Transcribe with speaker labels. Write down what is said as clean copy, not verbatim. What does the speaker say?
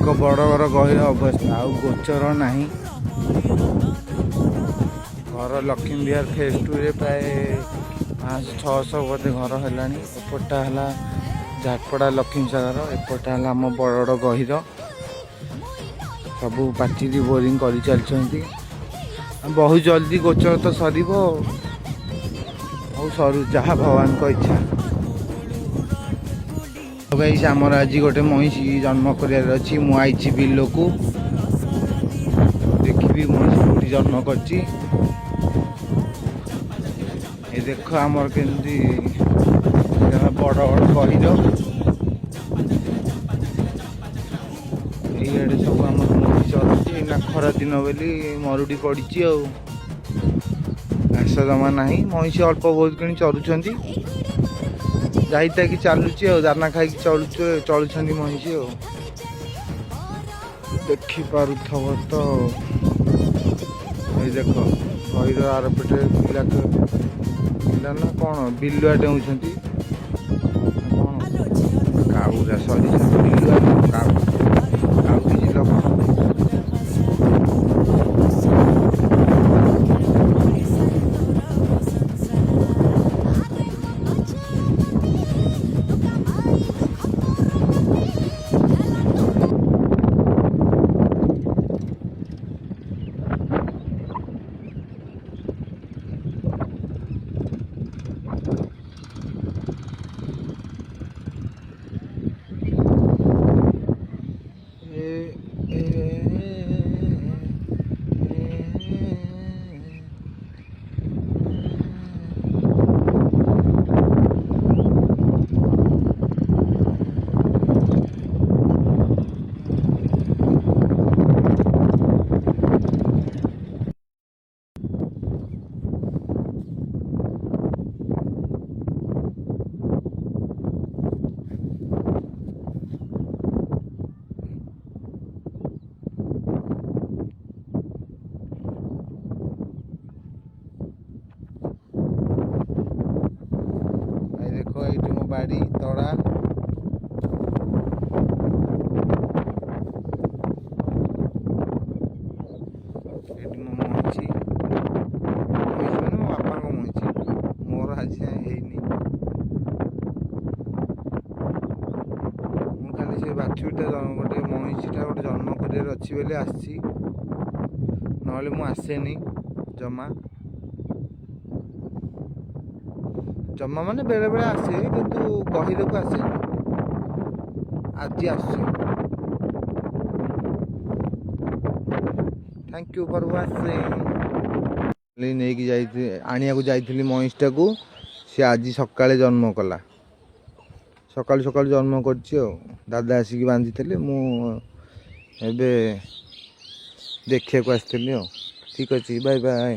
Speaker 1: ଏକ ବଡ଼ ବଡ଼ ଗହୀର ଅବସ୍ଥା, ଆଉ ଗୋଚର ନାହିଁ। ଘର ଲକ୍ଷ୍ମୀ ବିହାର ଫେଜ୍ 2ରେ ପ୍ରାୟ 500-600 ବୋଧେ ଘର ହେଲାଣି। ଏପଟଟା ହେଲା ଝାଟପଡ଼ା ଲକ୍ଷ୍ମୀ ସାଗର, ଏପଟଟା ହେଲା ଆମ ବଡ଼ ଗହୀର। ସବୁ ପାଚିରି ବୋରିଂ କରିଚାଲିଛନ୍ତି। ବହୁତ ଜଲ୍ଦି ଗୋଚର ତ ସରିବ, ଆଉ ସରୁ, ଯାହା ଭଗବାନଙ୍କ ଇଚ୍ଛା। ଗାଇସ୍, ଆମର ଆଜି ଗୋଟେ ମଇଁଷି ଜନ୍ମ କରିବାର ଅଛି। ମୁଁ ଆଇଛି ବିଲକୁ, ଦେଖିବି ମଇଁଷି କୋଉଠି ଜନ୍ମ କରିଛି। ଏ ଦେଖ ଆମର କେମିତି ବଡ଼ ବଡ଼ ଗହୀର। ଏଇଆଡ଼େ ସବୁ ଆମର ମଇଁଷି ଚରୁଛି। ଏଇନା ଖରା ଦିନ ବୋଲି ମରୁଡ଼ି ପଡ଼ିଛି, ଆଉ ଘାସ ଜମା ନାହିଁ। ମଇଁଷି ଅଳ୍ପ ବହୁତ କିଣି ଚରୁଛନ୍ତି, ଯାଇତାକି ଚାଲୁଛି ଆଉ, ଦାନା ଖାଇକି ଚଳୁଛନ୍ତି ମଇଁଷି ଆଉ। ଦେଖିପାରୁଥିବ ତ। ଏଇ ଦେଖ ଗହୀର ଆର ପଟେ ପିଲା ନା କ'ଣ ବିଲୁଆ ଡେଉଁଛନ୍ତି କ'ଣ, କାଉରା ସରିଛନ୍ତି। ବିଲୁଆ କାଉ କିଛି ଲୋକ। ଏଇଠି ମୋ ବାଡ଼ି ତଳା। ଏଇଠି ମୋ ମଇଁଷି, ମାନେ ମୋ ବାପାଙ୍କ ମଇଁଷି, ମୋର ଆଜି ଯାଏଁ ହେଇନି। ମୁଁ ଖାଲି ସେ ବାଛୁରୀଟା ଗୋଟେ ମଇଁଷିଟା ଗୋଟେ ଜନ୍ମ କରିବାର ଅଛି ବୋଲି ଆସିଛି, ନହେଲେ ମୁଁ ଆସେନି ଜମା। ମାନେ ବେଳେବେଳେ ଆସେ, କିନ୍ତୁ ଗହୀରକୁ ଆସେନି। ଆଜି ଆସୁଛି। Thank you for watching. ନେଇକି ଆଣିବାକୁ ଯାଇଥିଲି ମଇଁଷିଟାକୁ। ସେ ଆଜି ସକାଳେ ଜନ୍ମ କଲା, ସକାଳୁ ଜନ୍ମ କରିଛି ଆଉ। ଦାଦା ଆସିକି ବାନ୍ଧିଥିଲେ, ମୁଁ ଏବେ ଦେଖିବାକୁ ଆସିଥିଲି ଆଉ। ଠିକ୍ ଅଛି, ବାଏ ବାଏ।